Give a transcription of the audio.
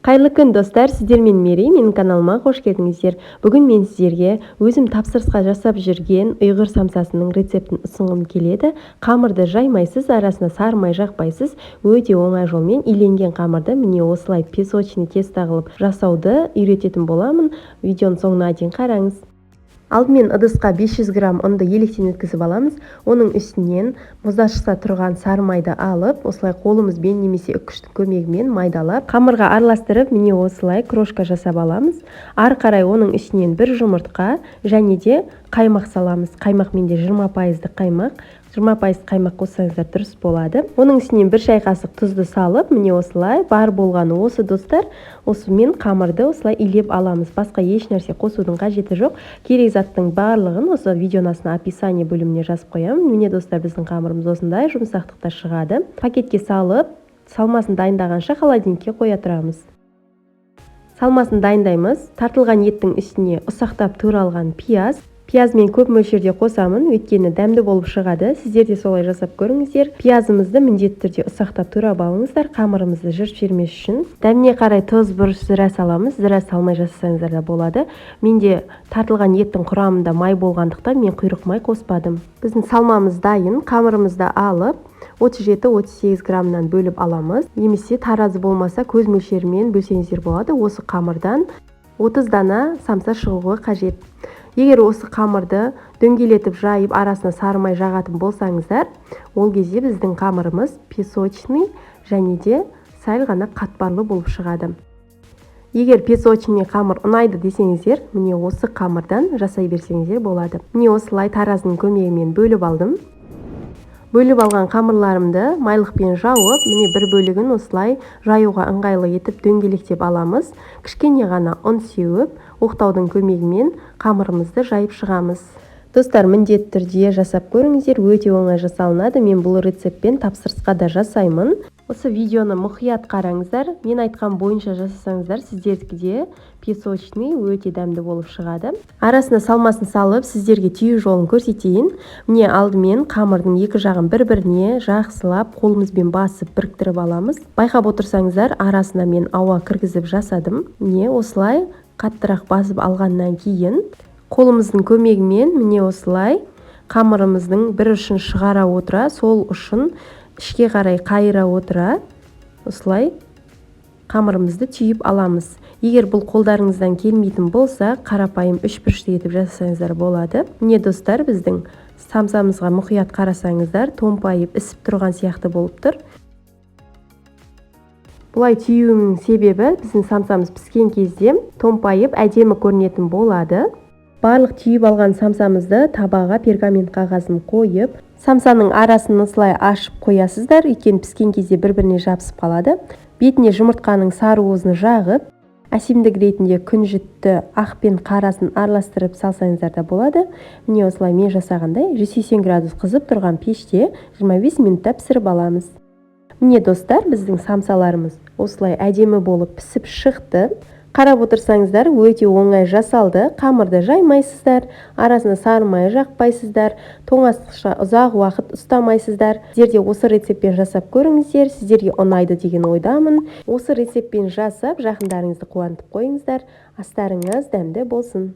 Қайырлы күн достар, сіздермен Мери, менің каналыма қош келдіңіздер. Бүгін мен сіздерге өзім тапсырысқа жасап жүрген ұйғыр самсасының рецептін ұсынғым келеді. Қамырды жаймайсыз, арасына сары май жақпайсыз, өте оңай жолмен иленген қамырды міне осылай песочный тесто қылып жасауды үйрететін боламын. Видеоның соңына дейін қараңыз. Алдымен ыдысқа 500 грамм ұнды електен өткізіп аламыз. Оның үстінен мұздашықта тұрған сары майды алып, осылай қолымызбен немесе үккіштің көмегімен майдалап, қамырға араластырып, міне осылай крошка жасап аламыз. Ары қарай оның үстінен бір жұмыртқа және де қаймақ саламыз. Қаймақ менде 20% қаймақ. 20% қаймақ қоссаңыздар дұрыс болады. Оның үстінен бір шай қасық тұзды салып, міне осылай бар болғаны осы достар. Осымен қамырды осылай илеп аламыз. Басқа еш нәрсе қосудың қажеті жоқ. Керек заттың барлығын осы видеоның астына описание бөліміне жазып қоямын. Міне достар, біздің қамырымыз осындай жұмсақтықта шығады. Пакетке салып, салмасын дайындағанша холодильникке қоя тұрамыз. Салмасын дайындаймыз. Тартылған еттің үстіне ұсақтап туралған пияз. Пияз мен көп мөлшерде қосамын, өйткені дәмді болып шығады. Сіздер де солай жасап көріңіздер. Пиязымызды міндетті түрде ұсақтап турап алыңыздар, қамырымызды жыртып жібермес үшін. Дәміне қарай тұз, бұрыш, зіра саламыз. Зіра салмай жасасаңыздар да болады. Менде тартылған еттің құрамында май болғандықтан мен құйрық май қоспадым. Біздің салмамыз дайын. Қамырымызды алып 37-38 граммнан бөліп аламыз. Немесе таразы болмаса көз мөлшерімен бөлсеңіздер болады. Осы қамырдан 30 дана самса шығуы қажет. Егер осы қамырды дөңгелетіп жайып арасына сары май жағатын болсаңыздар, ол кезде біздің қамырымыз песочный және де сәл ғана қатпарлы болып шығады. Егер песочный қамыр ұнайды десеңіздер, міне осы қамырдан жасай берсеңіздер болады. Міне осылай таразының көмегімен бөліп алдым. Бөліп алған қамырларымды майлықпен жауып, міне бір бөлігін осылай жаюға ыңғайлы етіп дөңгелектеп аламыз. Кішкене ғана ұн сеуіп, оқтаудың көмегімен қамырымызды жайып шығамыз. Достар, міндетті түрде жасап көріңіздер, өте оңай жасалынады. Мен бұл рецептпен тапсырысқа да жасаймын. Осы видеоны мұқият қараңыздар. Мен айтқан бойынша жасасаңыздар, сіздерге де песочный өте дәмді болып шығады. Арасына салмасын салып, сіздерге түйу жолын көрсетейін. Міне алдымен қамырдың екі жағын бір-біріне жақсылап қолымызбен басып біріктіріп аламыз. Байқап отырсаңыздар, арасына мен ауа кіргізіп жасадым. Міне осылай қаттырақ басып алғаннан кейін қолымыздың көмегімен міне осылай қамырымыздың бір ұшын шығара отыра, сол ұшын ішке қарай қайыра отыра, осылай қамырымызды түйіп аламыз. Егер бұл қолдарыңыздан келмейтін болса, қарапайым үш бұрышты етіп жасасаңыздар болады. Міне достар, біздің самсамызға мұқият қарасаңыздар, томпайып ісіп тұрған сияқты болып тұр. Бұлай түйуімнің себебі, біздің самсамыз піскен кезде томпайып әдемі көрінетін болады. Барлық түйіп алған самсамызды табаға пергамент қағазын қойып, самсаның арасын осылай ашып қоясыздар, өйткені піскен кезде бір-біріне жабысып қалады. Бетіне жұмыртқаның сары уызын жағып, әсемдік ретінде күнжітті ақ пен қарасын араластырып салсаңыздар да болады. Міне осылай мен жасағандай 180 градус қызып тұрған пеште 25 минутта пісіріп аламыз. Міне достар, біздің самсаларымыз осылай әдемі болып пісіп шықты. Қарап отырсаңыздар, өте оңай жасалды. Қамырды жаймайсыздар, арасына сары май жақпайсыздар, тоңазытқышта ұзақ уақыт ұстамайсыздар. Сіздер де осы рецептпен жасап көріңіздер, сіздерге ұнайды деген ойдамын. Осы рецептпен жасап, жақындарыңызды қуантып қойыңыздар. Астарыңыз дәмді болсын.